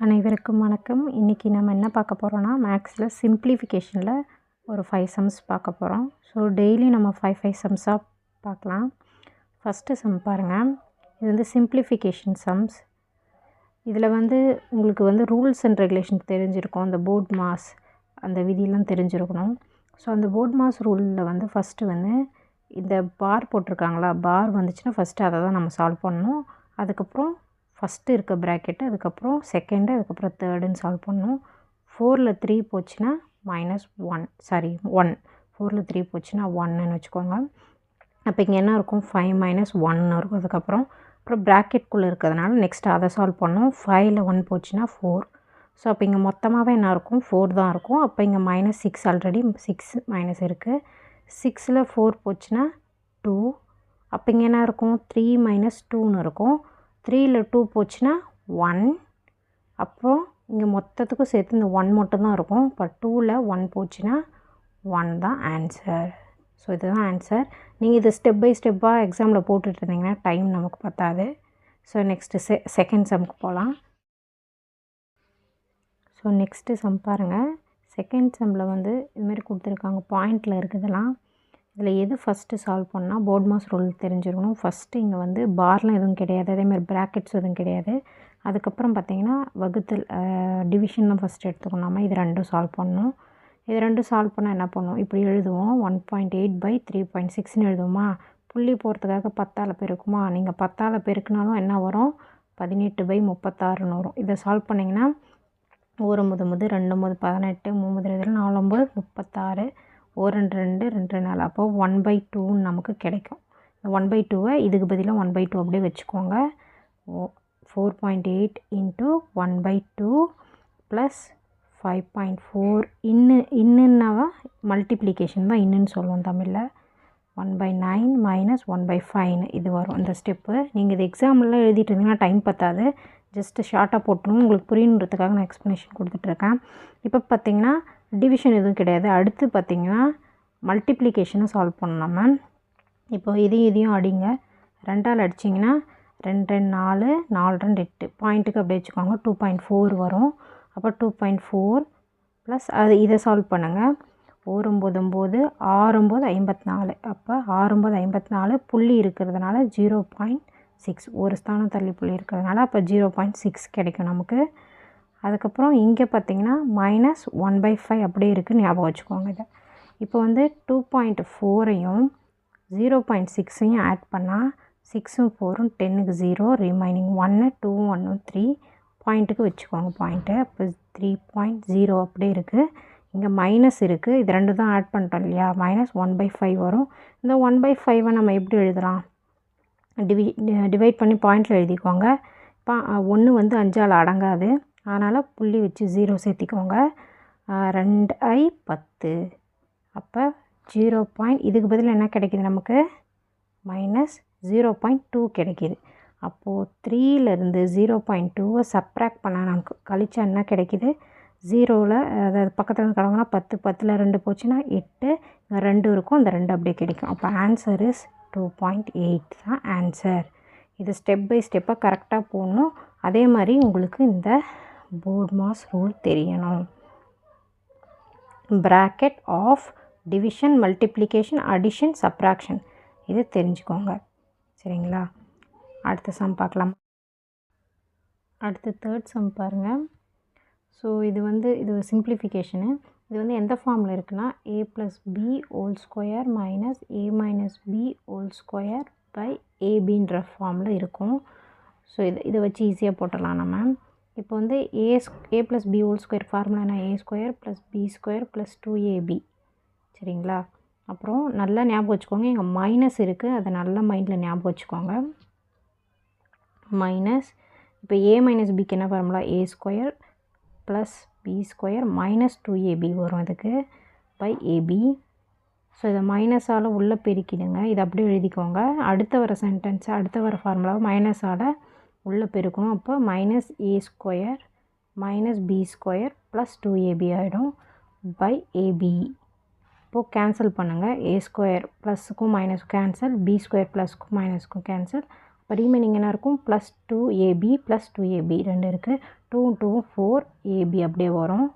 அனைவருக்கும் வணக்கம். இன்றைக்கி நம்ம என்ன பார்க்க போகிறோன்னா, மேக்ஸில் சிம்ப்ளிஃபிகேஷனில் ஒரு 5 சம்ஸ் பார்க்க போகிறோம். ஸோ டெய்லி நம்ம 5 சம்ஸாக பார்க்கலாம். ஃபஸ்ட்டு சம் பாருங்கள். இது வந்து சிம்ப்ளிஃபிகேஷன் சம்ஸ். இதில் உங்களுக்கு ரூல்ஸ் அண்ட் ரெகுலேஷன் தெரிஞ்சிருக்கும். அந்த போர்ட் மாஸ் அந்த விதியெல்லாம் தெரிஞ்சிருக்கணும். ஸோ அந்த போர்ட் மாஸ் ரூலில் ஃபஸ்ட்டு இந்த பார் போட்டிருக்காங்களா, பார் வந்துச்சுன்னா ஃபஸ்ட்டு அதை தான் நம்ம சால்வ் பண்ணணும். அதுக்கப்புறம் ஃபஸ்ட்டு இருக்க ப்ராக்கெட்டு, அதுக்கப்புறம் செகண்டு, அதுக்கப்புறம் தேர்டுன்னு சால்வ் பண்ணணும். 4ல் 3 போச்சுன்னா -1 1 4ல் 3 போச்சுன்னா 1ன்னு வச்சுக்கோங்க. அப்போ இங்கே என்ன இருக்கும், 5 - 1 இருக்கும். அப்புறம் ப்ராக்கெட்குள்ளே இருக்கிறதுனால நெக்ஸ்ட் அதை சால்வ் பண்ணணும். 5ல் 1 போச்சுன்னா 4. ஸோ அப்போ இங்கே மொத்தமாகவே என்ன இருக்கும், 4 தான் இருக்கும். அப்போ இங்கே -6 ஆல்ரெடி 6 மைனஸ் இருக்குது. 6ல் 4 போச்சுன்னா 2. அப்போ இங்கே என்ன இருக்கும், 3 - 2ன்னு இருக்கும். 3ல் 2 போச்சுன்னா 1. அப்புறம் இங்கே மொத்தத்துக்கும் சேர்த்து இந்த 1 மட்டும்தான் இருக்கும். இப்போ 2ல் 1 போச்சுன்னா 1 தான் ஆன்சர். ஸோ இதுதான் ஆன்சர். நீங்கள் இது ஸ்டெப் பை ஸ்டெப்பாக எக்ஸாமில் போட்டுட்டு இருந்தீங்கன்னா டைம் நமக்கு பத்தாது. ஸோ நெக்ஸ்ட்டு செகண்ட் சம்க்கு போகலாம். ஸோ நெக்ஸ்ட்டு சம் பாருங்கள். செகண்ட் சம்மில் இதுமாரி கொடுத்துருக்காங்க, பாயிண்டில் இருக்குதெல்லாம். இதில் எது ஃபஸ்ட்டு சால்வ் பண்ணால் போர்ட் மாஸ் ரூல் தெரிஞ்சிருக்கணும். ஃபஸ்ட்டு இங்கே பார்லாம் எதுவும் கிடையாது, அதேமாதிரி ப்ராக்கெட்ஸ் எதுவும் கிடையாது. அதுக்கப்புறம் பார்த்திங்கன்னா வகுத்தல், டிவிஷன் தான் ஃபஸ்ட்டு எடுத்துக்கணும். நம்ம இது ரெண்டும் சால்வ் பண்ணணும். இது ரெண்டும் சால்வ் பண்ணால் என்ன பண்ணுவோம், இப்படி எழுதுவோம். 1.8/3.6ன்னு எழுதுவோமா. புள்ளி போகிறதுக்காக 10ஆல் பெருக்குமா. நீங்கள் 10ஆல் பெருக்குனாலும் என்ன வரும், 18/36ன்னு வரும். இதை சால்வ் பண்ணிங்கன்னா 1 - 2 - 18 3 4 36 1 2 2 4. அப்போ 1/2ன்னு நமக்கு கிடைக்கும். இந்த 1/2வை இதுக்கு பதிலாக 1/2 அப்படியே வச்சுக்கோங்க. 4.8 × 1/2 ப்ளஸ் 5.4. இன்னுன்னாவா மல்டிப்ளிகேஷன் தான் இன்னுன்னு சொல்லுவோம் தமிழில். 1/9 - 1/5ன்னு இது வரும் இந்த ஸ்டெப்பு. நீங்கள் இது எக்ஸாம்லாம் எழுதிட்டு இருந்தீங்கன்னா டைம் பத்தாது. ஜஸ்ட்டு ஷார்ட்டாக போட்டணும், உங்களுக்கு புரியணுன்றதுக்காக நான் எக்ஸ்ப்ளனேஷன் கொடுத்துட்ருக்கேன். இப்போ பார்த்திங்கன்னா டிவிஷன் எதுவும் கிடையாது. அடுத்து பார்த்திங்கன்னா மல்டிப்ளிகேஷனை சால்வ் பண்ணணும் நம்ம. இப்போ இதையும் அடிங்க. 2ஆல் அடிச்சிங்கன்னா 2 2 4 4 2 8. பாயிண்ட்டுக்கு அப்படியே வச்சுக்கோங்க. 2.4 வரும். அப்போ 2.4 ப்ளஸ் இதை சால்வ் பண்ணுங்கள். 1 9 9 6 9 54. அப்போ 6 9 54 புள்ளி இருக்கிறதுனால 0.6, ஒரு ஸ்தானம் தள்ளி புள்ளி இருக்கிறதுனால அப்போ 0.6 கிடைக்கும் நமக்கு. அதுக்கப்புறம் இங்கே பார்த்திங்கன்னா -1/5 அப்படியே இருக்குது, ஞாபகம் வச்சுக்கோங்க இதை. இப்போ 2.4ஐயும் 0.6ஐயும் ஆட் பண்ணால் 6ம் 4ம் 10க்கு 0, ரிமைனிங் 1 2 1 3 பாயிண்ட்டுக்கு வச்சுக்கோங்க பாயிண்ட்டு. அப்போ 3.0 அப்படியே இருக்குது. இங்கே மைனஸ் இருக்குது, இது ரெண்டு தான் ஆட் பண்ணிட்டோம் இல்லையா, -1/5 வரும். இந்த 1/5ஐ நம்ம எப்படி எழுதலாம், டிவைட் பண்ணி பாயிண்டில் எழுதிக்கோங்க. இப்போ 1 5ஆல் அடங்காது, அதனால் புள்ளி வச்சு 0 சேர்த்திக்கோங்க. 2i 10. அப்போ 0. இதுக்கு பதில் என்ன கிடைக்கிது நமக்கு, -0.2 கிடைக்கிது. அப்போது 3லேருந்து 0.2வை சப்ராக்ட் பண்ணால் நமக்கு கழிச்சா என்ன கிடைக்கிது, 0வில் அதாவது பக்கத்தில் இருந்து கடவுனா 10 10ல் 2 போச்சுன்னா 8, இங்கே 2 இருக்கும், அந்த 2 அப்படியே கிடைக்கும். அப்போ ஆன்சர் இஸ் 2.8 தான் ஆன்சர். இது ஸ்டெப் பை ஸ்டெப்பாக கரெக்டாக போடணும். அதே மாதிரி உங்களுக்கு இந்த போர்ட் மாஸ் ரூல் தெரியணும். Bracket of division, multiplication, addition, subtraction இது தெரிஞ்சுக்கோங்க. சரிங்களா. அடுத்த சம் பார்க்கலாம். அடுத்து தேர்ட் சம் பாருங்கள். ஸோ இது சிம்ப்ளிஃபிகேஷனு. இது எந்த ஃபார்மில் இருக்குன்னா, a + b² - a - b² abன்ற ஃபார்மில் இருக்கும். ஸோ இதை வச்சு ஈஸியாக போட்டுடலாம் நம்ம. இப்போ a + b² ஃபார்முலா என்ன, a² + b² + 2ab. சரிங்களா. அப்புறம் நல்லா ஞாபகம் வச்சுக்கோங்க, இங்கே மைனஸ் இருக்குது, அதை நல்லா மைண்டில் ஞாபகம் வச்சுக்கோங்க. மைனஸ், இப்போ a - bக்கு என்ன ஃபார்முலா, a² + b² - 2ab வரும் இதுக்கு, ab. ஸோ இதை மைனஸால் உள்ளே பெருக்கிடுங்க. இதை அப்படியே எழுதிக்கோங்க. அடுத்த வர சென்டென்ஸை, அடுத்த வர ஃபார்முலாவை மைனஸால் உள்ளே பெருக்கணும். அப்போ -a² - b² + 2ab ஆகிடும், ab. இப்போது கேன்சல் பண்ணுங்கள். a² ப்ளஸுக்கும் மைனஸுக்கும் கேன்சல், b² ப்ளஸுக்கும் மைனஸுக்கும் கேன்சல். இப்போ ரீமைனிங் என்ன இருக்கும் +2ab + 2ab 2 இருக்குது. 2 2 4ab அப்படியே வரும்.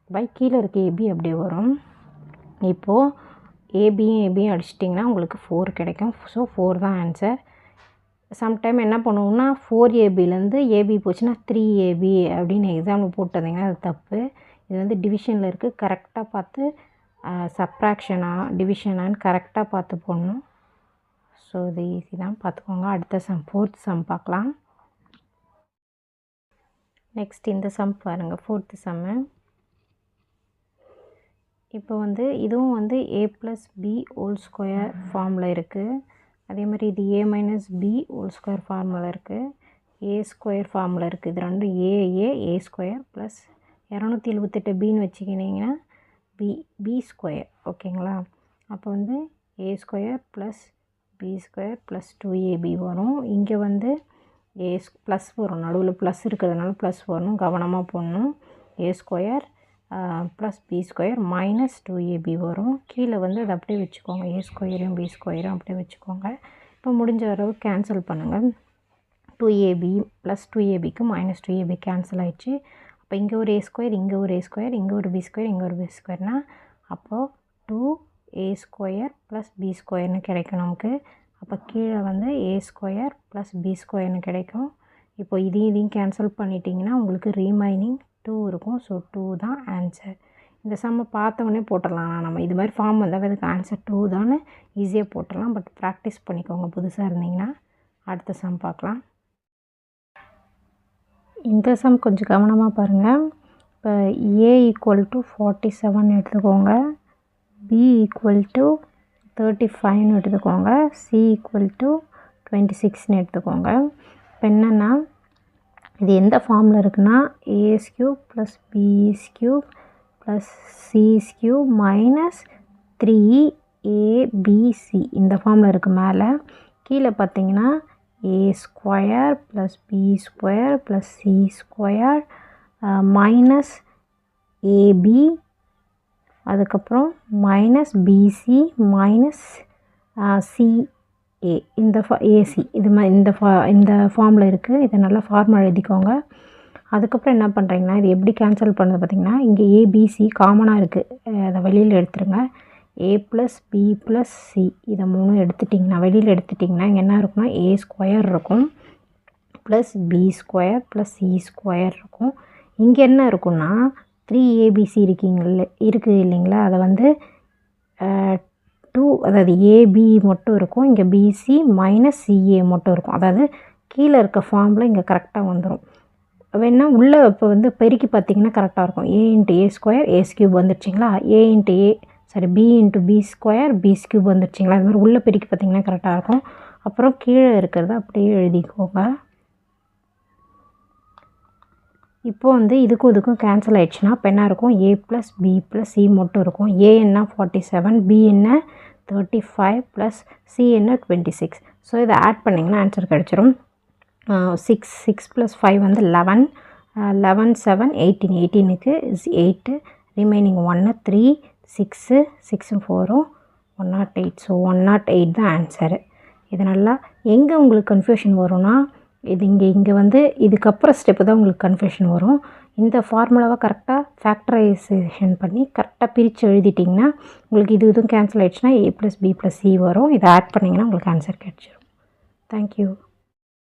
பை கீழே இருக்க ab அப்படியே வரும். இப்போது ஏபியும் அடிச்சிட்டிங்கன்னா உங்களுக்கு 4 கிடைக்கும். ஸோ 4 தான் ஆன்சர். சம்டைம் என்ன பண்ணுவோம்னா 4abலேருந்து ஏபி போச்சுன்னா 3ab அப்படின்னு எக்ஸாம்பிள் போட்டிருந்தீங்கன்னா அது தப்பு. இது வந்து டிவிஷனில் இருக்குது. கரெக்டாக பார்த்து சப்ராக்ஷனா டிவிஷனான்னு கரெக்டாக பார்த்து போடணும். ஸோ இது ஈஸி தான், பார்த்துக்கோங்க. அடுத்த சம் 4th சம் பார்க்கலாம். நெக்ஸ்ட் இந்த சம் பாருங்கள், 4th சம்மு. இப்போ வந்து இதுவும் வந்து a + b² ஃபார்மில் இருக்குது. அதே மாதிரி இது a - b² ஃபார்மில் இருக்குது. a² ஃபார்மில் இருக்குது. இது ரெண்டும் a² ப்ளஸ் 278bன்னு வச்சுக்கினீங்கன்னா b² ஓகேங்களா. அப்போ வந்து a² plus b² plus 2ab வரும். இங்கே வந்து ப்ளஸ் வரும், நடுவில் ப்ளஸ் இருக்கிறதுனால ப்ளஸ் வரணும், கவனமாக போடணும். a² plus b² minus 2ab வரும். கீழே வந்து அதை அப்படியே வச்சுக்கோங்க, a²யும் b² அப்படியே வச்சுக்கோங்க. இப்போ முடிஞ்ச அளவு கேன்சல் பண்ணுங்கள். 2ab plus 2abக்கு minus 2ab cancel ஆகிடுச்சு. அப்போ இங்கே ஒரு a², இங்கே ஒரு a², இங்கே ஒரு b², இங்கே ஒரு b²னா அப்போது 2a² ப்ளஸ் b²ன்னு கிடைக்கும் நமக்கு. அப்போ கீழே வந்து a² ப்ளஸ் b²ன்னு கிடைக்கும். இப்போ இதையும் கேன்சல் பண்ணிட்டீங்கன்னா உங்களுக்கு ரீமைனிங் 2 இருக்கும். ஸோ 2 தான் ஆன்சர். இந்த சம்மை பார்த்தவொடனே போட்டுடலாம். நம்ம இது மாதிரி ஃபார்ம் வந்தால் அதுக்கு ஆன்சர் 2 தானே ஈஸியாக போட்டுடலாம். பட் ப்ராக்டிஸ் பண்ணிக்கோங்க புதுசாக இருந்தீங்கன்னா. அடுத்த சம் பார்க்கலாம். இந்த சம் கொஞ்சம் கவனமாக பாருங்கள். இப்போ a = 47 எடுத்துக்கோங்க, b = 35 எடுத்துக்கோங்க, c = 26 எடுத்துக்கோங்க. இப்போ என்னென்னா இது எந்த ஃபார்மில் இருக்குன்னா a³ + b³ + c³ minus 3abc இந்த ஃபார்மில் இருக்குது. மேலே கீழே பார்த்தீங்கன்னா a² + b² + c² minus ab, அதுக்கப்புறம் மைனஸ் bc மைனஸ் ca இந்த ac இது இந்த ஃபார்மில் இருக்குது. இதை நல்லா ஃபார்ம் எழுதிக்கோங்க. அதுக்கப்புறம் என்ன பண்ணுறீங்கன்னா இது எப்படி கேன்சல் பண்ணுறது பார்த்திங்கன்னா இங்கே abc காமனாக இருக்குது, அதை வெளியில் எடுத்துருங்க. a + b + c இதை 3 எடுத்துட்டிங்கன்னா வெளியில் எடுத்துட்டிங்கன்னா இங்கே என்ன இருக்குன்னா a² இருக்கும் ப்ளஸ் b² + c² இருக்கும். இங்கே என்ன இருக்குன்னா 3abc இருக்குது இல்லைங்களா, அதை வந்து 2 அதாவது ab மட்டும் இருக்கும், இங்கே bc மைனஸ் ca மட்டும் இருக்கும். அதாவது கீழே இருக்க ஃபார்மில் இங்கே கரெக்டாக வந்துடும். வேணா உள்ளே இப்போ வந்து பெருக்கி பார்த்திங்கன்னா கரெக்டாக இருக்கும். a × a² a³ வந்துடுச்சிங்களா, b × b² b³ வந்துடுச்சிங்களா. அது மாதிரி உள்ளே பெருக்கி பார்த்திங்கன்னா கரெக்டாக இருக்கும். அப்புறம் கீழே இருக்கிறத அப்படியே எழுதிக்கோங்க. இப்போ வந்து இதுக்கும் கேன்சல் ஆகிடுச்சுன்னா இப்போ என்ன இருக்கும் a + b + c மட்டும் இருக்கும். a என்ன 47, b என்ன 35 ப்ளஸ் c என்ன 26. ஸோ இதை ஆட் பண்ணிங்கன்னா ஆன்சர் கிடச்சிரும். 6 + 5 வந்து 11, 11 7 18, 18க்கு 8, ரிமைனிங் 1 3 6 6 4 108. ஸோ 108 தான் ஆன்சரு. இது நல்லா எங்கே உங்களுக்கு கன்ஃபியூஷன் வரும்னா இது இங்கே வந்து இதுக்கப்புறம் ஸ்டெப்பு தான் உங்களுக்கு கன்ஃபியூஷன் வரும். இந்த ஃபார்முலாவை கரெக்டாக ஃபேக்டரைசேஷன் பண்ணி கரெக்டாக பிரித்து எழுதிட்டிங்கன்னா உங்களுக்கு இதுவும் கேன்சல் ஆகிடுச்சுன்னா a + b + c வரும். இதை ஆட் பண்ணிங்கன்னா உங்களுக்கு ஆன்சர் கிடச்சிரும். தேங்க்யூ.